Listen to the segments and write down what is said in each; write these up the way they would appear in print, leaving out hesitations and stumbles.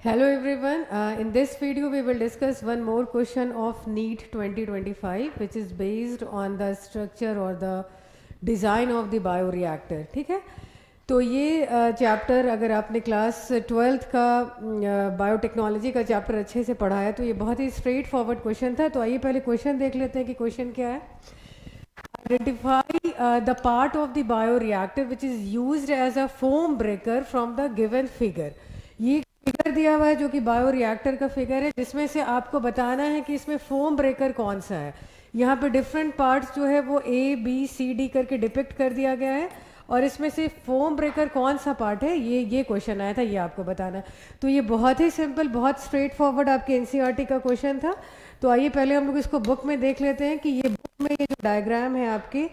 Hello everyone. In this video, we will discuss one more question of NEET 2025, which is based on the structure or the design of the bioreactor. ठीक है, तो ये chapter अगर आपने class 12th का biotechnology का chapter अच्छे से पढ़ा है तो ये बहुत ही स्ट्रेट फॉरवर्ड क्वेश्चन था. तो आइए पहले क्वेश्चन देख लेते हैं कि क्वेश्चन क्या है. Identify the part of the bioreactor which is used as a foam breaker from the given figure. ये फिगर दिया हुआ है जो कि बायोरिएक्टर का फिगर है, जिसमें से आपको बताना है कि इसमें फोम ब्रेकर कौन सा है. यहाँ पे डिफरेंट पार्ट्स जो है वो ए बी सी डी करके डिपिक्ट कर दिया गया है और इसमें से फोम ब्रेकर कौन सा पार्ट है ये क्वेश्चन आया था, ये आपको बताना है. तो ये बहुत ही सिंपल, बहुत स्ट्रेट फॉरवर्ड आपके एनसीईआरटी का क्वेश्चन था. तो आइए पहले हम लोग इसको बुक में देख लेते हैं कि ये बुक में ये जो डायग्राम है आपके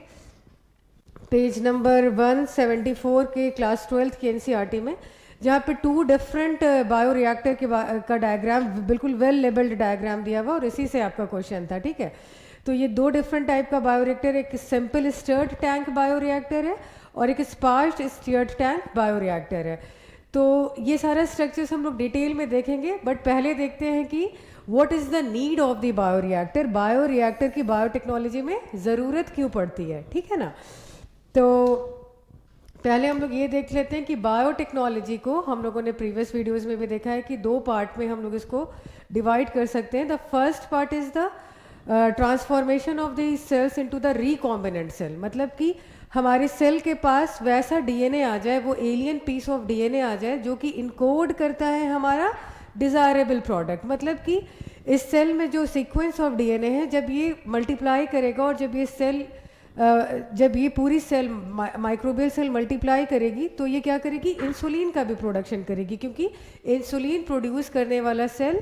पेज नंबर 174 के क्लास 12th की एनसीईआरटी में, जहाँ पे टू डिफरेंट बायोरिएक्टर का डायग्राम बिल्कुल वेल लेबल्ड डायग्राम दिया हुआ और इसी से आपका क्वेश्चन था. ठीक है, तो ये दो डिफरेंट टाइप का बायोरिएक्टर, एक सिंपल स्टर्ड टैंक बायोरिएक्टर है और एक स्पार्स्ड स्टीयर्ड टैंक बायोरिएक्टर है. तो ये सारा स्ट्रक्चर्स हम लोग डिटेल में देखेंगे, बट पहले देखते हैं कि what is the need of the bioreactor. Bioreactor की बायोटेक्नोलॉजी में ज़रूरत क्यों पड़ती है, ठीक है ना. तो पहले हम लोग ये देख लेते हैं कि बायोटेक्नोलॉजी को हम लोगों ने प्रीवियस वीडियोस में भी देखा है कि दो पार्ट में हम लोग इसको डिवाइड कर सकते हैं. The first part is the transformation of the cells into the recombinant cell. मतलब कि हमारे सेल के पास वैसा डीएनए आ जाए, वो एलियन पीस ऑफ डीएनए आ जाए जो कि इनकोड करता है हमारा डिज़ायरेबल प्रोडक्ट. मतलब कि इस सेल में जो सीक्वेंस ऑफ डीएनए है, जब ये मल्टीप्लाई करेगा और जब ये सेल जब ये पूरी सेल माइक्रोबियल सेल मल्टीप्लाई करेगी तो ये क्या करेगी, इंसुलिन का भी प्रोडक्शन करेगी, क्योंकि इंसुलिन प्रोड्यूस करने वाला सेल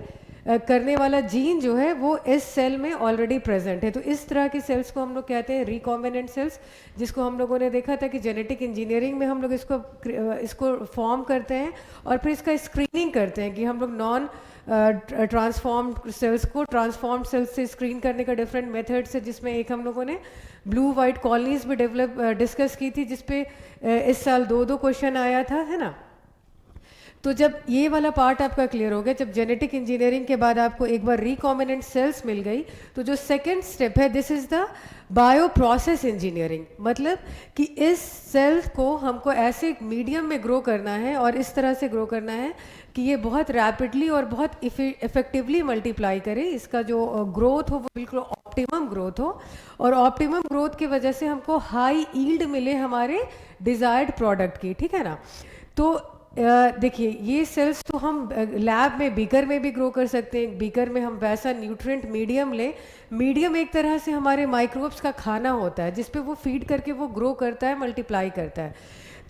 करने वाला जीन जो है वो इस सेल में ऑलरेडी प्रेजेंट है. तो इस तरह की सेल्स को हम लोग कहते हैं रिकॉम्बिनेंट सेल्स, जिसको हम लोगों ने देखा था कि जेनेटिक इंजीनियरिंग में हम लोग इसको फॉर्म करते हैं और फिर इसका स्क्रीनिंग करते हैं कि हम लोग नॉन ट्रांसफॉर्म्ड सेल्स को ट्रांसफॉर्म्ड सेल्स से स्क्रीन करने का डिफरेंट मेथड्स है, जिसमें एक हम लोगों ने ब्लू वाइट कॉलोनीज भी डिस्कस की थी, जिसपे इस साल दो क्वेश्चन आया था, है ना. तो जब ये वाला पार्ट आपका क्लियर हो गया, जब जेनेटिक इंजीनियरिंग के बाद आपको एक बार रिकॉम्बिनेंट सेल्स मिल गई, तो जो सेकेंड स्टेप है this is the bio process engineering. मतलब कि इस सेल्स को हमको ऐसे मीडियम में ग्रो करना है और इस तरह से ग्रो करना है कि ये बहुत रैपिडली और बहुत इफेक्टिवली मल्टीप्लाई करे. इसका जो ग्रोथ हो वो बिल्कुल ऑप्टिमम ग्रोथ हो और ऑप्टिमम ग्रोथ की वजह से हमको हाई ईल्ड मिले हमारे डिज़ायर्ड प्रोडक्ट की. ठीक है ना. तो देखिए ये सेल्स तो हम लैब में बीकर में भी ग्रो कर सकते हैं. बीकर में हम वैसा न्यूट्रिएंट मीडियम लें. मीडियम एक तरह से हमारे माइक्रोब्स का खाना होता है जिस पे वो फीड करके वो ग्रो करता है, मल्टीप्लाई करता है.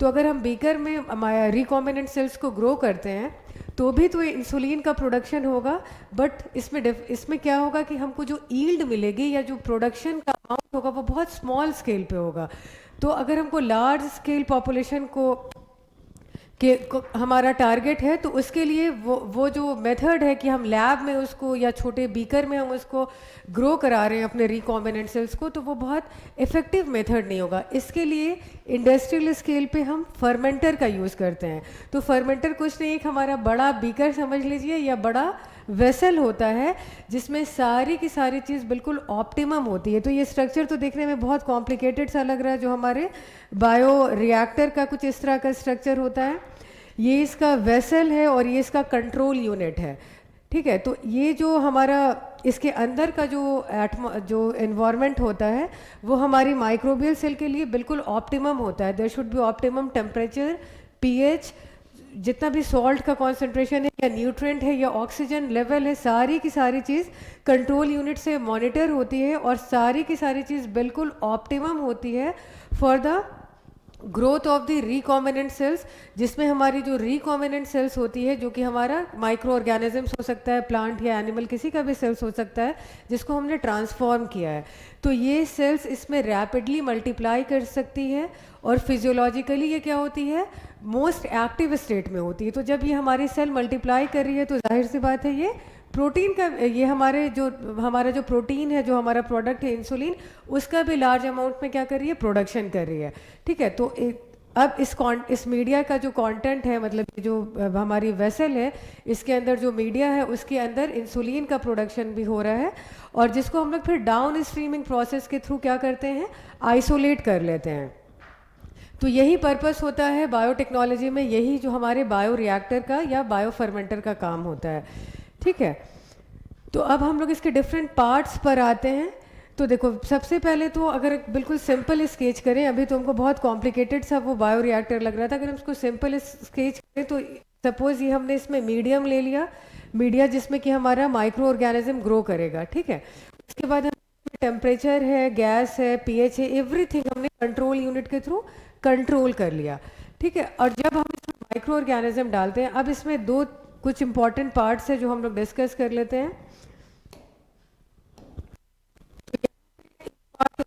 तो अगर हम बीकर में रिकॉम्बिनेंट सेल्स को ग्रो करते हैं तो भी तो इंसुलिन का प्रोडक्शन होगा, बट इसमें क्या होगा कि हमको जो ईल्ड मिलेगी या जो प्रोडक्शन का अमाउंट होगा वो बहुत स्मॉल स्केल पे होगा. तो अगर हमको लार्ज स्केल पॉपुलेशन हमारा टारगेट है तो उसके लिए वो जो मेथड है कि हम लैब में उसको या छोटे बीकर में हम उसको ग्रो करा रहे हैं अपने रिकॉम्बिनेंट सेल्स को, तो वो बहुत इफ़ेक्टिव मेथड नहीं होगा. इसके लिए इंडस्ट्रियल स्केल पे हम फर्मेंटर का यूज़ करते हैं. तो फर्मेंटर कुछ नहीं, एक हमारा बड़ा बीकर समझ लीजिए या बड़ा वेसल होता है जिसमें सारी की सारी चीज़ बिल्कुल ऑप्टिमम होती है. तो ये स्ट्रक्चर तो देखने में बहुत कॉम्प्लिकेटेड सा लग रहा है, जो हमारे बायो रिएक्टर का कुछ इस तरह का स्ट्रक्चर होता है. ये इसका वेसल है और ये इसका कंट्रोल यूनिट है. ठीक है, तो ये जो हमारा इसके अंदर का जो एनवायरनमेंट होता है वो हमारी माइक्रोबियल सेल के लिए बिल्कुल ऑप्टिमम होता है. There should be optimum temperature, pH, जितना भी सॉल्ट का कॉन्सेंट्रेशन है या न्यूट्रिएंट है या ऑक्सीजन लेवल है, सारी की सारी चीज़ कंट्रोल यूनिट से मॉनिटर होती है और सारी की सारी चीज़ बिल्कुल ऑप्टिमम होती है for the growth of the recombinant cells. जिसमें हमारी जो रिकॉम्बिनेंट सेल्स होती है, जो कि हमारा माइक्रो ऑर्गेनिजम्स हो सकता है, प्लांट या एनिमल, किसी का भी सेल्स हो सकता है जिसको हमने ट्रांसफॉर्म किया है. तो ये सेल्स इसमें रैपिडली मल्टीप्लाई कर सकती है और फिजियोलॉजिकली ये क्या होती है, मोस्ट एक्टिव स्टेट में होती है. तो जब ये हमारी सेल मल्टीप्लाई कर रही है तो जाहिर सी बात है ये प्रोटीन का, ये हमारा जो प्रोटीन है, जो हमारा प्रोडक्ट है इंसुलिन, उसका भी लार्ज अमाउंट में क्या कर रही है, प्रोडक्शन कर रही है. ठीक है, तो अब इस मीडिया का जो कंटेंट है, मतलब जो हमारी वेसल है, इसके अंदर जो मीडिया है उसके अंदर इंसुलिन का प्रोडक्शन भी हो रहा है, और जिसको हम लोग फिर डाउन स्ट्रीमिंग प्रोसेस के थ्रू क्या करते हैं, आइसोलेट कर लेते हैं। तो यही पर्पस होता है बायोटेक्नोलॉजी में, यही जो हमारे बायो रिएक्टर का या बायो फर्मेंटर का काम होता है। ठीक है, तो अब हम लोग इसके डिफरेंट पार्ट्स पर आते हैं। तो देखो, सबसे पहले तो अगर बिल्कुल सिंपल स्केच करें, अभी तो हमको बहुत कॉम्प्लिकेटेड सा वो बायो रिएक्टर लग रहा था, अगर हम उसको सिंपल स्केच करें तो सपोज ये हमने इसमें मीडियम ले लिया, मीडिया जिसमें कि हमारा माइक्रो ऑर्गेनिज्म ग्रो करेगा। ठीक है, उसके बाद हम टेम्परेचर है, गैस है, पीएच है, एवरीथिंग हमने कंट्रोल यूनिट के थ्रू कंट्रोल कर लिया। ठीक है, और जब हम इसमें माइक्रो ऑर्गेनिज्म डालते हैं, अब इसमें दो कुछ इंपॉर्टेंट पार्ट्स है जो हम लोग डिस्कस कर लेते हैं।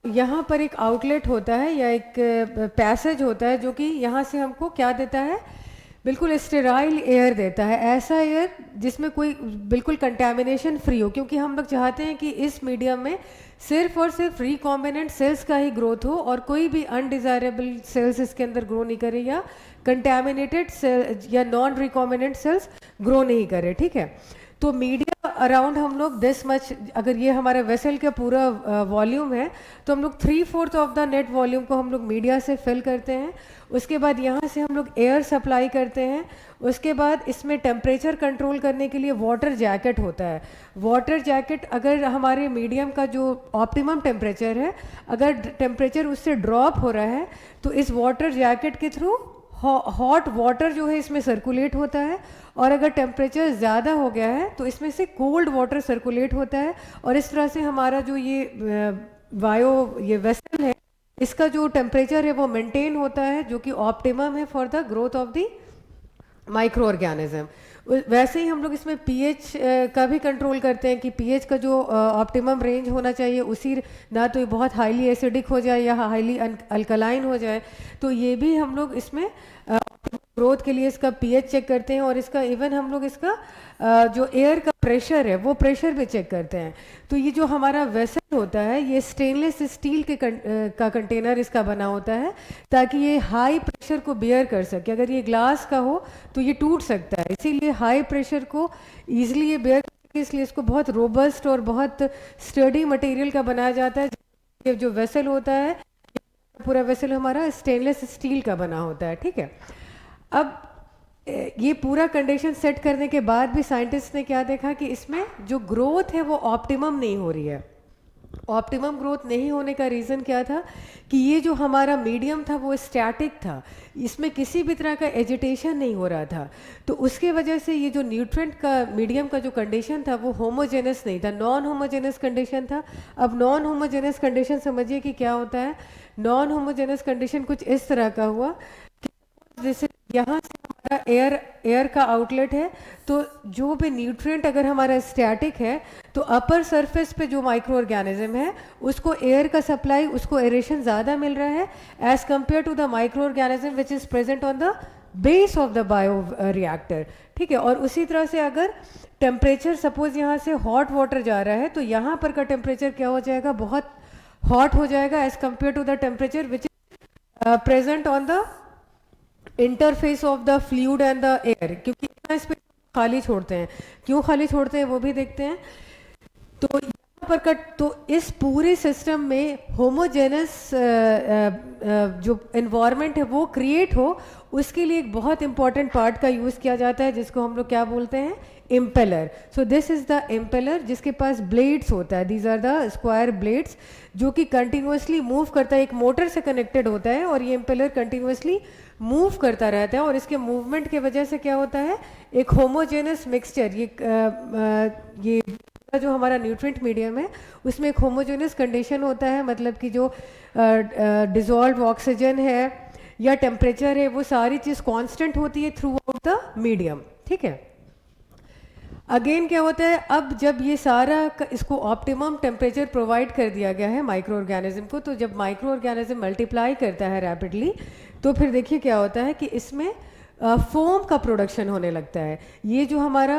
यहाँ पर एक आउटलेट होता है या एक पैसेज होता है जो कि यहाँ से हमको क्या देता है, बिल्कुल स्टेराइल एयर देता है, ऐसा एयर जिसमें कोई बिल्कुल कंटेमिनेशन फ्री हो, क्योंकि हम लोग चाहते हैं कि इस मीडियम में सिर्फ और सिर्फ रिकॉम्बिनेंट सेल्स का ही ग्रोथ हो और कोई भी अनडिजायरेबल सेल्स इसके अंदर ग्रो नहीं करे, या कंटेमिनेटेड सेल या नॉन रिकॉम्बिनेंट सेल्स ग्रो नहीं करे। ठीक है, तो मीडिया अराउंड हम लोग दिस मच, अगर ये हमारा वेसल का पूरा वॉल्यूम है तो हम लोग 3/4 ऑफ द नेट वॉल्यूम को हम लोग मीडिया से फिल करते हैं। उसके बाद यहाँ से हम लोग एयर सप्लाई करते हैं। उसके बाद इसमें टेम्परेचर कंट्रोल करने के लिए वाटर जैकेट होता है। वाटर जैकेट, अगर हमारे मीडियम का जो ऑप्टिमम टेम्परेचर है, अगर टेम्परेचर उससे ड्रॉप हो रहा है तो इस वाटर जैकेट के थ्रू हॉट वाटर जो है इसमें सर्कुलेट होता है, और अगर टेम्परेचर ज़्यादा हो गया है तो इसमें से कोल्ड वाटर सर्कुलेट होता है, और इस तरह से हमारा जो ये वेसल है, इसका जो टेम्परेचर है वो मेंटेन होता है, जो कि ऑप्टिमम है for the growth of the micro organism. वैसे ही हम लोग इसमें पीएच का भी कंट्रोल करते हैं कि पीएच का जो ऑप्टिमम रेंज होना चाहिए उसी, ना तो ये बहुत हाईली एसिडिक हो जाए या हाईली अल्कलाइन हो जाए, तो ये भी हम लोग इसमें ग्रोथ के लिए इसका पीएच चेक करते हैं, और इसका इवन हम लोग इसका जो एयर का प्रेशर है वो प्रेशर भी चेक करते हैं। तो ये जो हमारा वेसल होता है ये स्टेनलेस स्टील के का कंटेनर इसका बना होता है, ताकि ये हाई प्रेशर को बियर कर सके। अगर ये ग्लास का हो तो ये टूट सकता है, इसीलिए हाई प्रेशर को ईजिली ये बियर कर सके, इसलिए इसको बहुत रोबस्ट और बहुत स्टडी मटेरियल का बनाया जाता है। ये जो वेसल होता है, पूरा वेसल हमारा स्टेनलेस स्टील का बना होता है। ठीक है, अब ये पूरा कंडीशन सेट करने के बाद भी साइंटिस्ट ने क्या देखा कि इसमें जो ग्रोथ है वो ऑप्टिमम नहीं हो रही है। ऑप्टिमम ग्रोथ नहीं होने का रीज़न क्या था कि ये जो हमारा मीडियम था वो स्टैटिक था, इसमें किसी भी तरह का एजिटेशन नहीं हो रहा था। तो उसके वजह से ये जो न्यूट्रिएंट का मीडियम का जो कंडीशन था वो होमोजेनस नहीं था, नॉन होमोजेनस कंडीशन था। अब नॉन होमोजेनस कंडीशन समझिए कि क्या होता है। नॉन होमोजेनस कंडीशन कुछ इस तरह का हुआ, जैसे यहाँ से हमारा एयर का आउटलेट है, तो जो भी न्यूट्रिएंट अगर हमारा स्टैटिक है तो अपर सरफेस पे जो माइक्रो ऑर्गेनिज्म है उसको एयर का सप्लाई, उसको एरेशन ज़्यादा मिल रहा है as compare to the micro organism which is present on the base of the bio reactor. ठीक है, और उसी तरह से अगर टेम्परेचर सपोज यहाँ से हॉट वाटर जा रहा है तो यहाँ पर का टेम्परेचर क्या हो जाएगा, बहुत हॉट हो जाएगा as compare to the temperature which is present on the interface of the fluid and the air. क्योंकि इतना स्पेस खाली छोड़ते हैं, क्यों खाली छोड़ते हैं वो भी देखते हैं। तो यहाँ पर तो इस पूरे सिस्टम में होमोजेनस जो एनवायरनमेंट है वो क्रिएट हो, उसके लिए एक बहुत इंपॉर्टेंट पार्ट का यूज़ किया जाता है जिसको हम लोग क्या बोलते हैं, impeller. So this is the impeller जिसके पास ब्लेड्स होता है, these are the square blades जो कि कंटिन्यूसली मूव करता है, एक मोटर से कनेक्टेड होता है, और ये इम्पेलर कंटिन्यूसली मूव करता रहता है। और इसके मूवमेंट की वजह से क्या होता है, एक होमोजेनस मिक्सचर, ये जो हमारा न्यूट्रिएंट मीडियम है उसमें एक होमोजेनस कंडीशन होता है, मतलब कि जो डिजॉल्व ऑक्सीजन है या टेम्परेचर है वो सारी चीज़ कांस्टेंट होती है थ्रू आउट द मीडियम। ठीक है, अगेन क्या होता है, अब जब ये सारा इसको ऑप्टिमम टेम्परेचर प्रोवाइड कर दिया गया है माइक्रो ऑर्गेनिज्म को, तो जब माइक्रो ऑर्गेनिज्म मल्टीप्लाई करता है रैपिडली तो फिर देखिए क्या होता है कि इसमें फोम का प्रोडक्शन होने लगता है। ये जो हमारा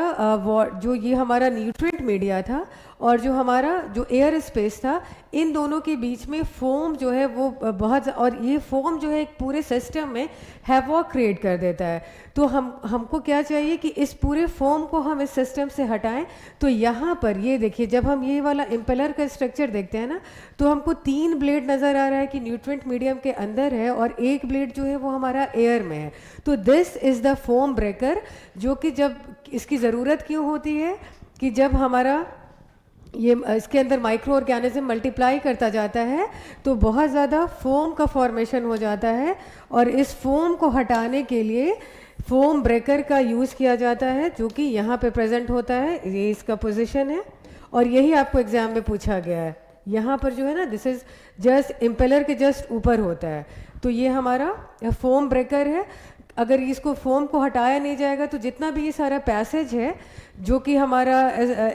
जो ये हमारा न्यूट्रिएंट मीडिया था और जो हमारा जो एयर स्पेस था, इन दोनों के बीच में फोम जो है वो बहुत, और ये फोम जो है एक पूरे सिस्टम में हैवॉक क्रिएट कर देता है। तो हमको क्या चाहिए कि इस पूरे फोम को हम इस सिस्टम से हटाएं। तो यहाँ पर ये देखिए, जब हम ये वाला इम्पेलर का स्ट्रक्चर देखते हैं ना, तो हमको 3 ब्लेड नज़र आ रहा है कि न्यूट्रिएंट मीडियम के अंदर है, और एक ब्लेड जो है वो हमारा एयर में है। तो this is the foam breaker, जो कि जब इसकी ज़रूरत क्यों होती है कि जब हमारा ये इसके अंदर माइक्रो ऑर्गेनिज्म मल्टीप्लाई करता जाता है तो बहुत ज़्यादा फोम का फॉर्मेशन हो जाता है, और इस फोम को हटाने के लिए फोम ब्रेकर का यूज़ किया जाता है, जो कि यहाँ पे प्रेजेंट होता है। ये इसका पोजीशन है, और यही आपको एग्जाम में पूछा गया है। यहाँ पर जो है ना, दिस इज़ जस्ट इम्पेलर के जस्ट ऊपर होता है। तो ये हमारा फोम ब्रेकर है। अगर इसको फोम को हटाया नहीं जाएगा तो जितना भी ये सारा पैसेज है जो कि हमारा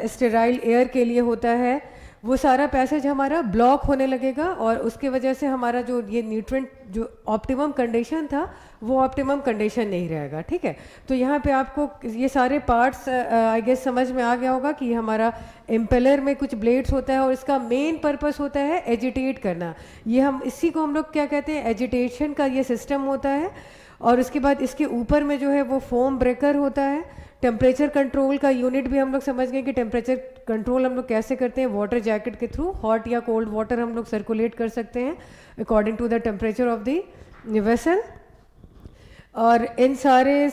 स्टेराइल एयर के लिए होता है, वो सारा पैसेज हमारा ब्लॉक होने लगेगा, और उसके वजह से हमारा जो ये न्यूट्रिएंट जो ऑप्टिमम कंडीशन था वो ऑप्टिमम कंडीशन नहीं रहेगा। ठीक है, तो यहाँ पे आपको ये सारे पार्ट्स आई गेस समझ में आ गया होगा कि हमारा इम्पेलर में कुछ ब्लेड्स होता है, और इसका मेन पर्पस होता है एजिटेट करना। ये हम इसी को हम लोग क्या कहते हैं, एजिटेशन का ये सिस्टम होता है। और उसके बाद इसके ऊपर में जो है वो फोम ब्रेकर होता है। टेम्परेचर कंट्रोल का यूनिट भी हम लोग समझ गए कि टेम्परेचर कंट्रोल हम लोग कैसे करते हैं, वाटर जैकेट के थ्रू हॉट या कोल्ड वाटर हम लोग सर्कुलेट कर सकते हैं according to the temperature of the vessel. और इन सारे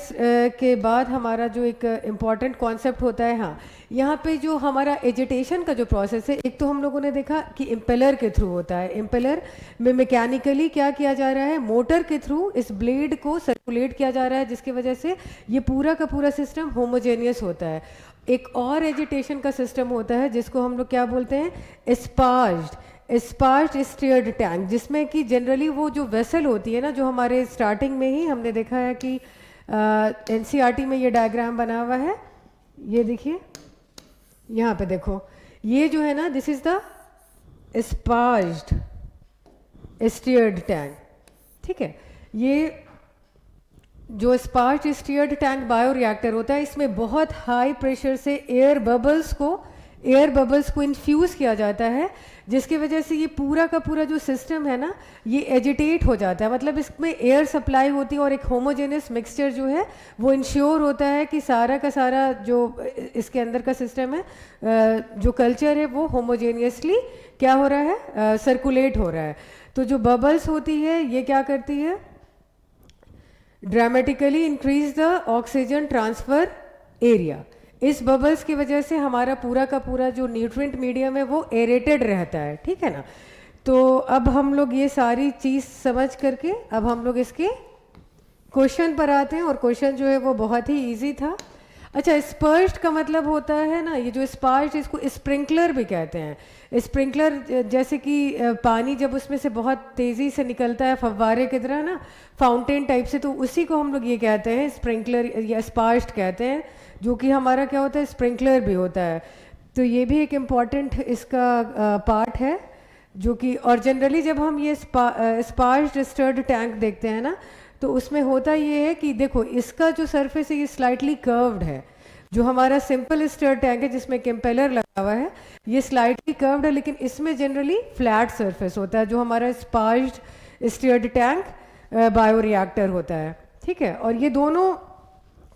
के बाद हमारा जो एक इम्पॉर्टेंट कॉन्सेप्ट होता है, हाँ, यहाँ पे जो हमारा एजिटेशन का जो प्रोसेस है, एक तो हम लोगों ने देखा कि इम्पेलर के थ्रू होता है। इम्पेलर में मैकेनिकली क्या किया जा रहा है, मोटर के थ्रू इस ब्लेड को सर्कुलेट किया जा रहा है, जिसकी वजह से ये पूरा का पूरा सिस्टम होमोजेनियस होता है। एक और एजिटेशन का सिस्टम होता है जिसको हम लोग क्या बोलते हैं, स्पार्ज्ड स्टीयर्ड टैंक, जिसमें कि जनरली वो जो वेसल होती है ना, जो हमारे स्टार्टिंग में ही हमने देखा है कि एनसीईआरटी में ये डायग्राम बना हुआ है, ये देखिए यहाँ पे देखो, ये जो है ना, this is the sparged stirred tank. ठीक है, ये जो स्पार्ज्ड स्टीयर्ड टैंक बायोरिएक्टर होता है, इसमें बहुत हाई प्रेशर से एयर बबल्स को इन्फ्यूज़ किया जाता है, जिसकी वजह से ये पूरा का पूरा जो सिस्टम है ना, ये एजिटेट हो जाता है। मतलब इसमें एयर सप्लाई होती है, और एक होमोजेनियस मिक्सचर जो है वो इंश्योर होता है कि सारा का सारा जो इसके अंदर का सिस्टम है, जो कल्चर है, वो होमोजेनियसली क्या हो रहा है, सर्कुलेट हो रहा है। तो जो बबल्स होती है ये क्या करती है, dramatically increase the oxygen transfer area. इस बबल्स की वजह से हमारा पूरा का पूरा जो न्यूट्रिएंट मीडियम है वो एरेटेड रहता है। ठीक है ना, तो अब हम लोग ये सारी चीज़ समझ करके अब हम लोग इसके क्वेश्चन पर आते हैं, और क्वेश्चन जो है वो बहुत ही इजी था। अच्छा, स्पर्ज्ड का मतलब होता है ना, ये जो स्पर्ज्ड, इसको स्प्रिंकलर भी कहते हैं। स्प्रिंकलर जैसे कि पानी जब उसमें से बहुत तेज़ी से निकलता है फव्वारे की तरह ना, फाउंटेन टाइप से, तो उसी को हम लोग ये कहते हैं स्प्रिंकलर या स्पर्ज्ड कहते हैं, जो कि हमारा क्या होता है, स्प्रिंकलर भी होता है। तो ये भी एक इम्पॉर्टेंट इसका पार्ट है, जो कि, और जनरली जब हम ये स्पर्ज्ड स्टर्ड टैंक देखते हैं ना, तो उसमें होता ये है कि देखो, इसका जो सरफेस है ये स्लाइटली कर्व्ड है। जो हमारा सिंपल स्टर्ड टैंक है जिसमें कैम्पेलर लगा हुआ है, ये स्लाइटली कर्व्ड है, लेकिन इसमें जनरली फ्लैट सरफेस होता है, जो हमारा स्पर्ज्ड स्टर्ड टैंक बायोरिएक्टर होता है। ठीक है, और ये दोनों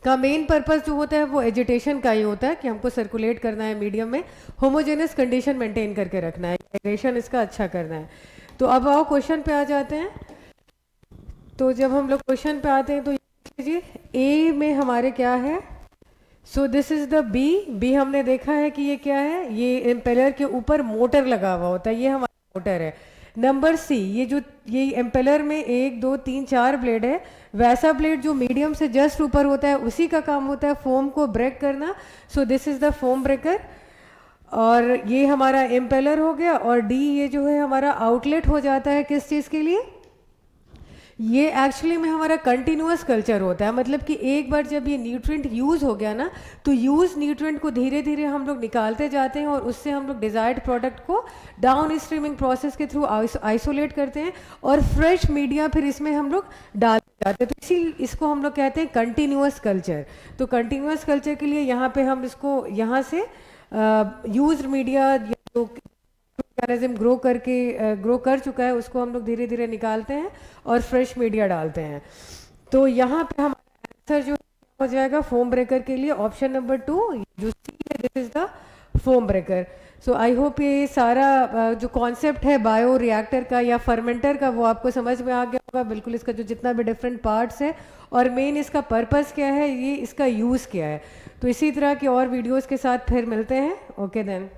का मेन पर्पस जो होता है वो एजिटेशन का ही होता है, कि हमको सर्कुलेट करना है मीडियम में, होमोजेनियस कंडीशन मेंटेन करके रखना है, एरेशन इसका अच्छा करना है। तो अब आओ क्वेश्चन पे आ जाते हैं। तो जब हम लोग क्वेश्चन पे आते हैं तो लीजिए, ए में हमारे क्या है, so this is the B हमने देखा है कि ये क्या है, ये इम्पेलर के ऊपर मोटर लगा हुआ होता है, ये हमारा मोटर है। नंबर सी, ये एम्पेलर में 1 2 3 4 ब्लेड है, वैसा ब्लेड जो मीडियम से जस्ट ऊपर होता है, उसी का काम होता है फोम को ब्रेक करना। सो this is the foam breaker, और ये हमारा एम्पेलर हो गया। और डी, ये जो है हमारा आउटलेट हो जाता है किस चीज़ के लिए, ये एक्चुअली में हमारा कंटिन्यूअस कल्चर होता है। मतलब कि एक बार जब ये न्यूट्रिएंट यूज़ हो गया ना, तो यूज़ न्यूट्रिएंट को धीरे धीरे हम लोग निकालते जाते हैं, और उससे हम लोग डिज़ायर्ड प्रोडक्ट को डाउन स्ट्रीमिंग प्रोसेस के थ्रू आइसोलेट करते हैं, और फ्रेश मीडिया फिर इसमें हम लोग डालते जाते हैं। तो इसी इसको हम लोग कहते हैं कंटिन्यूअस कल्चर। तो कंटिन्यूअस कल्चर के लिए यहाँ पे हम इसको यहाँ से यूज्ड मीडिया या जो ऑर्गेनिज्म ग्रो कर चुका है उसको हम लोग धीरे धीरे निकालते हैं और फ्रेश मीडिया डालते हैं। तो यहाँ पे हमारा आंसर जो हो जाएगा फोम ब्रेकर के लिए ऑप्शन नंबर 2, जो सी है, this is the foam breaker. So I hope ये सारा जो कॉन्सेप्ट है बायो रिएक्टर का या फर्मेंटर का वो आपको समझ में आ गया होगा, बिल्कुल इसका जो जितना भी डिफरेंट पार्ट्स है और मेन इसका पर्पस क्या है, ये इसका यूज़ क्या है। तो इसी तरह की और वीडियोस के साथ फिर मिलते हैं। Okay then.